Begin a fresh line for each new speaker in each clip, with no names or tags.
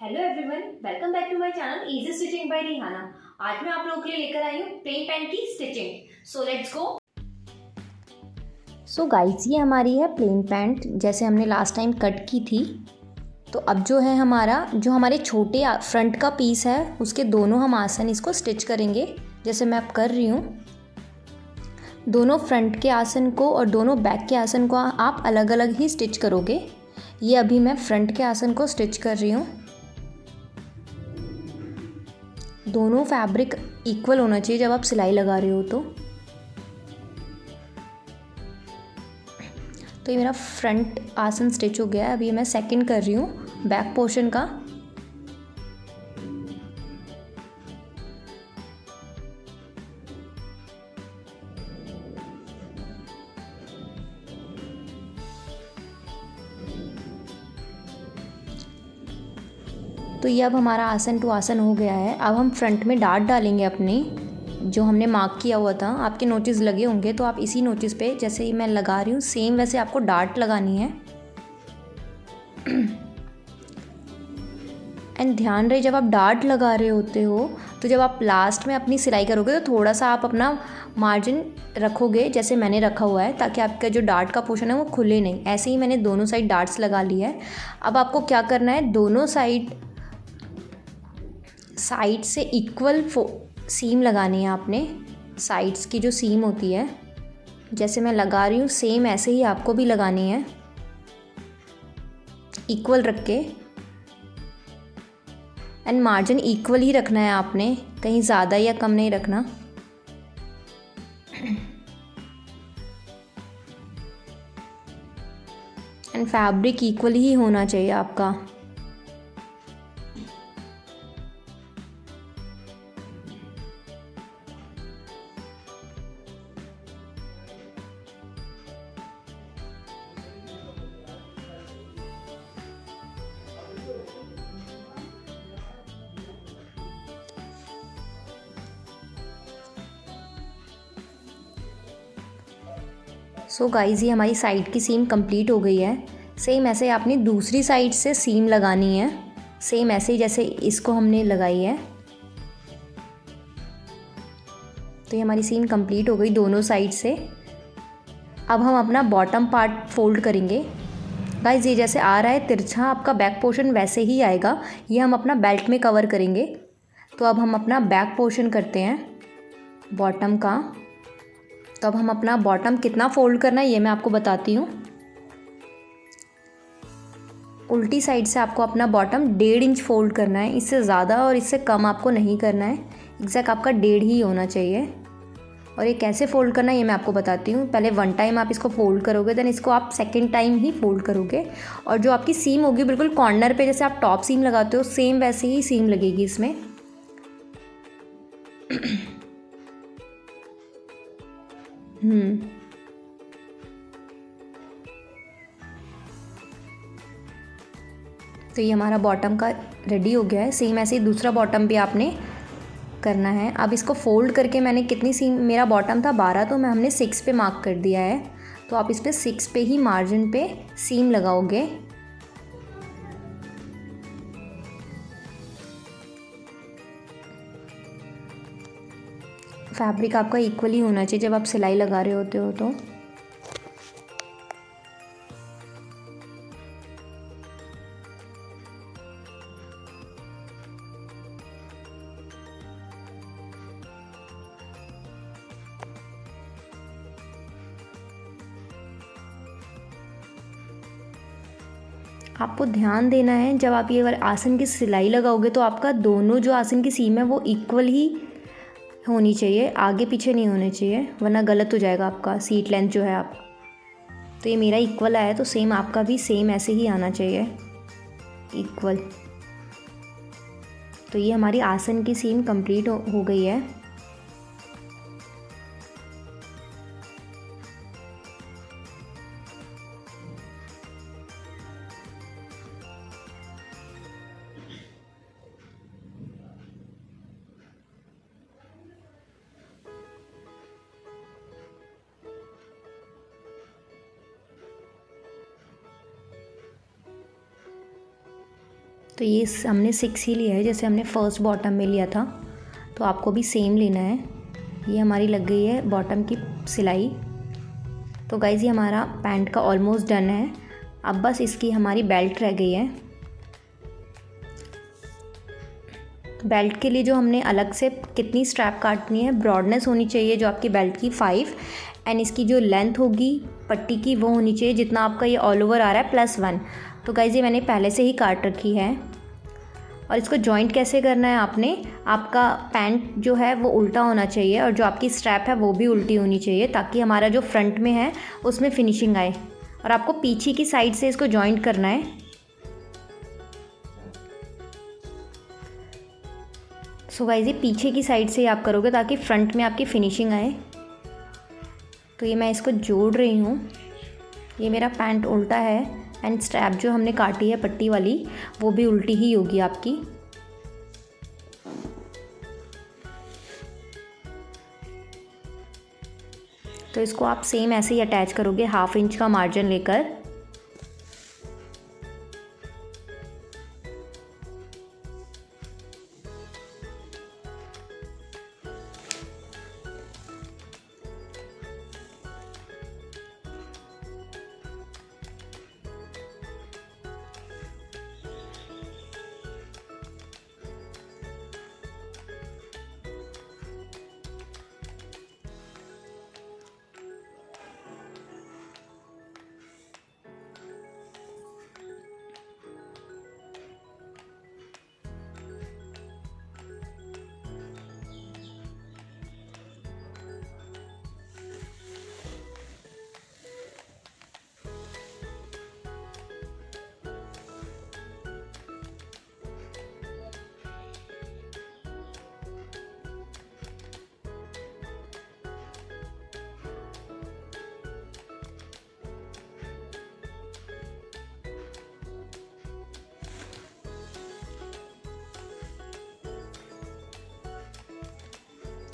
Hello everyone, welcome back to my channel easy stitching by Rihana. आज मैं आप लोगों के लिए लेकर आई हूँ प्लेन पैंट की stitching. So let's go. So guys, ये हमारी है प्लेन पैंट जैसे हमने लास्ट टाइम कट की थी। तो अब जो है हमारे छोटे फ्रंट का पीस है उसके दोनों हम आसन इसको स्टिच करेंगे जैसे मैं अब कर रही हूँ। दोनों फ्रंट के आसन को और दोनों बैक के आसन को आप अलग अलग ही स्टिच करोगे। ये अभी मैं फ्रंट के आसन को स्टिच कर रही हूँ। दोनों फैब्रिक इक्वल होना चाहिए जब आप सिलाई लगा रहे हो तो ये मेरा फ्रंट आसन स्टिच हो गया है। अभी मैं सेकंड कर रही हूँ बैक पोर्शन का। तो ये अब हमारा आसन टू आसन हो गया है। अब हम फ्रंट में डार्ट डालेंगे अपने जो हमने मार्क किया हुआ था। आपके नोटिस लगे होंगे तो आप इसी नोटिस पे जैसे ही मैं लगा रही हूँ सेम वैसे आपको डार्ट लगानी है। एंड ध्यान रहे जब आप डार्ट लगा रहे होते हो तो जब आप लास्ट में अपनी सिलाई करोगे तो थोड़ा सा आप अपना मार्जिन रखोगे जैसे मैंने रखा हुआ है, ताकि आपका जो डार्ट का पोर्शन है वो खुले नहीं। ऐसे ही मैंने दोनों साइड डार्ट्स लगा लिया है। अब आपको क्या करना है, दोनों साइड से इक्वल सीम लगानी है आपने। साइड्स की जो सीम होती है जैसे मैं लगा रही हूँ सेम ऐसे ही आपको भी लगानी है, इक्वल रख के। एंड मार्जिन इक्वल ही रखना है आपने, कहीं ज़्यादा या कम नहीं रखना। एंड फैब्रिक इक्वल ही होना चाहिए आपका। सो गाइस, ये हमारी साइड की सीम कंप्लीट हो गई है। सेम ऐसे आपने दूसरी साइड से सीम लगानी है, सेम ऐसे ही जैसे इसको हमने लगाई है। तो ये हमारी सीम कंप्लीट हो गई दोनों साइड से। अब हम अपना बॉटम पार्ट फोल्ड करेंगे। गाइस, ये जैसे आ रहा है तिरछा आपका बैक पोर्शन वैसे ही आएगा। ये हम अपना बेल्ट में कवर करेंगे। तो अब हम अपना बैक पोर्शन करते हैं बॉटम का। तो अब हम अपना बॉटम कितना फोल्ड करना है ये मैं आपको बताती हूँ। उल्टी साइड से आपको अपना बॉटम 1.5 इंच फोल्ड करना है। इससे ज़्यादा और इससे कम आपको नहीं करना है, एग्जैक्ट आपका 1.5 ही होना चाहिए। और ये कैसे फ़ोल्ड करना है ये मैं आपको बताती हूँ। पहले 1 टाइम आप इसको फ़ोल्ड करोगे, देन इसको आप सेकंड टाइम ही फ़ोल्ड करोगे। और जो आपकी सीम होगी बिल्कुल कॉर्नर पे जैसे आप टॉप सीम लगाते हो सेम वैसे ही सीम लगेगी इसमें। तो ये हमारा बॉटम का रेडी हो गया है। सेम ऐसे ही दूसरा बॉटम भी आपने करना है। अब इसको फोल्ड करके मैंने कितनी सीम, मेरा बॉटम था 12 तो हमने 6 पे मार्क कर दिया है। तो आप इस पर 6 पे ही मार्जिन पे सीम लगाओगे। फैब्रिक आपका इक्वली होना चाहिए जब आप सिलाई लगा रहे होते हो तो। आपको ध्यान देना है जब आप ये वाला आसन की सिलाई लगाओगे तो आपका दोनों जो आसन की सीम है वो इक्वल ही होनी चाहिए, आगे पीछे नहीं होने चाहिए, वरना गलत हो जाएगा आपका सीट लेंथ जो है आप। तो ये मेरा इक्वल आया तो सेम आपका भी सेम ऐसे ही आना चाहिए, इक्वल। तो ये हमारी आसन की सीम कंप्लीट हो गई है। तो ये हमने 6 ही लिया है, जैसे हमने फर्स्ट बॉटम में लिया था, तो आपको भी सेम लेना है। ये हमारी लग गई है बॉटम की सिलाई। तो गाइज़ ये हमारा पैंट का ऑलमोस्ट डन है। अब बस इसकी हमारी बेल्ट रह गई है। बेल्ट के लिए जो हमने अलग से कितनी स्ट्रैप काटनी है, ब्रॉडनेस होनी चाहिए जो आपकी बेल्ट की 5, एंड इसकी जो लेंथ होगी पट्टी की वो होनी चाहिए जितना आपका ये ऑल ओवर आ रहा है +1। तो गाइज़ ये मैंने पहले से ही काट रखी है। और इसको जॉइंट कैसे करना है, आपका पैंट जो है वो उल्टा होना चाहिए और जो आपकी स्ट्रैप है वो भी उल्टी होनी चाहिए, ताकि हमारा जो फ्रंट में है उसमें फिनिशिंग आए। और आपको पीछे की साइड से इसको जॉइंट करना है। सो गाइस ये पीछे की साइड से आप करोगे ताकि फ्रंट में आपकी फिनिशिंग आए। तो ये मैं इसको जोड़ रही हूँ। ये मेरा पैंट उल्टा है एंड स्ट्रैप जो हमने काटी है पट्टी वाली वो भी उल्टी ही होगी आपकी। तो इसको आप सेम ऐसे ही अटैच करोगे 1/2 इंच का मार्जिन लेकर।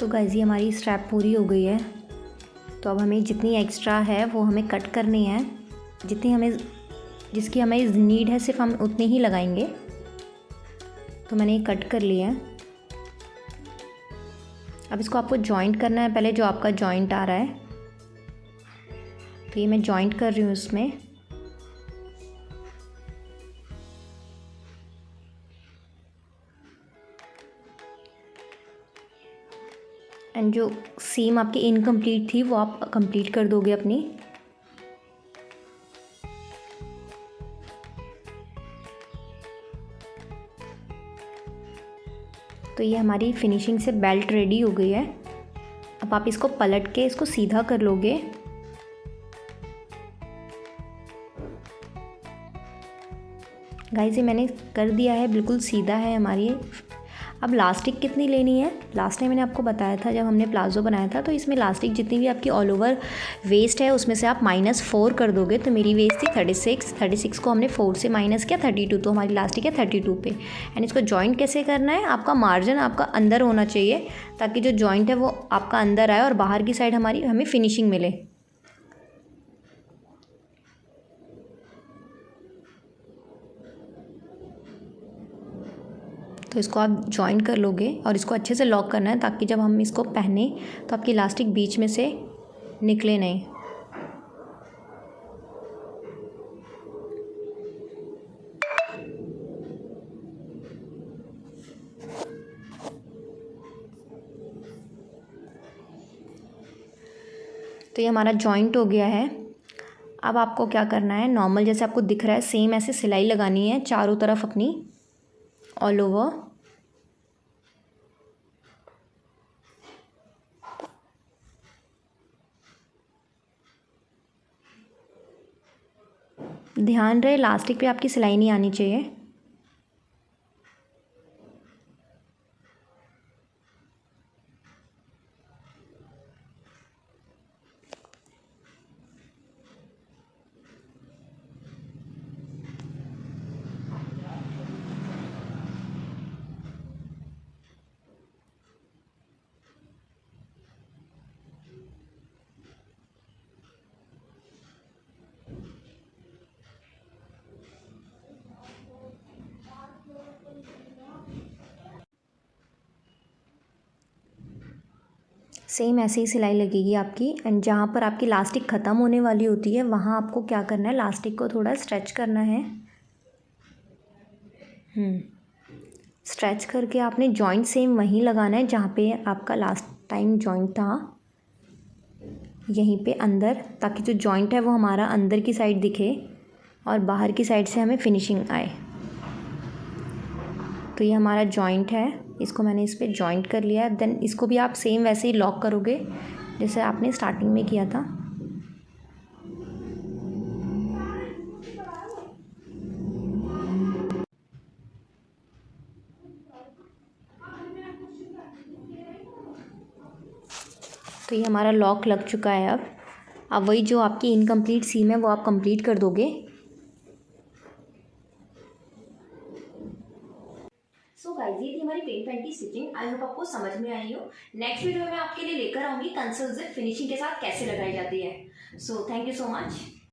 तो गाइस ये हमारी स्ट्रैप पूरी हो गई है। तो अब हमें जितनी एक्स्ट्रा है वो हमें कट करनी है, जिसकी हमें नीड है सिर्फ हम उतनी ही लगाएंगे। तो मैंने ये कट कर लिया है। अब इसको आपको जॉइंट करना है, पहले जो आपका जॉइंट आ रहा है। तो ये मैं जॉइंट कर रही हूँ इसमें। एंड जो सीम आपकी इनकम्प्लीट थी वो आप कंप्लीट कर दोगे अपनी। तो ये हमारी फिनिशिंग से बेल्ट रेडी हो गई है। अब आप इसको पलट के इसको सीधा कर लोगे। गाइस ये मैंने कर दिया है, बिल्कुल सीधा है हमारी। अब लास्टिक कितनी लेनी है, लास्ट टाइम मैंने आपको बताया था जब हमने प्लाजो बनाया था, तो इसमें लास्टिक जितनी भी आपकी ऑल ओवर वेस्ट है उसमें से आप -4 कर दोगे। तो मेरी वेस्ट थी 36 को हमने 4 से माइनस किया 32, तो हमारी लास्टिक है 32 पे। एंड इसको जॉइंट कैसे करना है, आपका मार्जिन आपका अंदर होना चाहिए ताकि जो जॉइंट है वो आपका अंदर आए और बाहर की साइड हमें फिनिशिंग मिले। तो इसको आप जॉइन कर लोगे और इसको अच्छे से लॉक करना है ताकि जब हम इसको पहने तो आपकी इलास्टिक बीच में से निकले नहीं। तो ये हमारा जॉइंट हो गया है। अब आपको क्या करना है, नॉर्मल जैसे आपको दिख रहा है सेम ऐसे सिलाई लगानी है चारों तरफ अपनी ऑल ओवर। ध्यान रहे इलास्टिक पे आपकी सिलाई नहीं आनी चाहिए। सेम ऐसे ही सिलाई लगेगी आपकी। एंड जहाँ पर आपकी लास्टिक ख़त्म होने वाली होती है वहाँ आपको क्या करना है, लास्टिक को थोड़ा स्ट्रेच करना है। स्ट्रेच करके आपने जॉइंट सेम वहीं लगाना है जहाँ पे आपका लास्ट टाइम जॉइंट था, यहीं पे अंदर, ताकि जो जॉइंट है वो हमारा अंदर की साइड दिखे और बाहर की साइड से हमें फिनिशिंग आए। तो ये हमारा जॉइंट है, इसको मैंने इस पर जॉइंट कर लिया है। देन इसको भी आप सेम वैसे ही लॉक करोगे जैसे आपने स्टार्टिंग में किया था। तो ये हमारा लॉक लग चुका है। अब वही जो आपकी इनकम्प्लीट सीम है वो आप कंप्लीट कर दोगे। सो गाइस, ये थी हमारी पेन पैंट की स्टिचिंग। आई होप आपको समझ में आई हो। नेक्स्ट वीडियो में मैं आपके लिए लेकर आऊंगी कंसोल जिप फिनिशिंग के साथ कैसे लगाई जाती है। So thank you so much.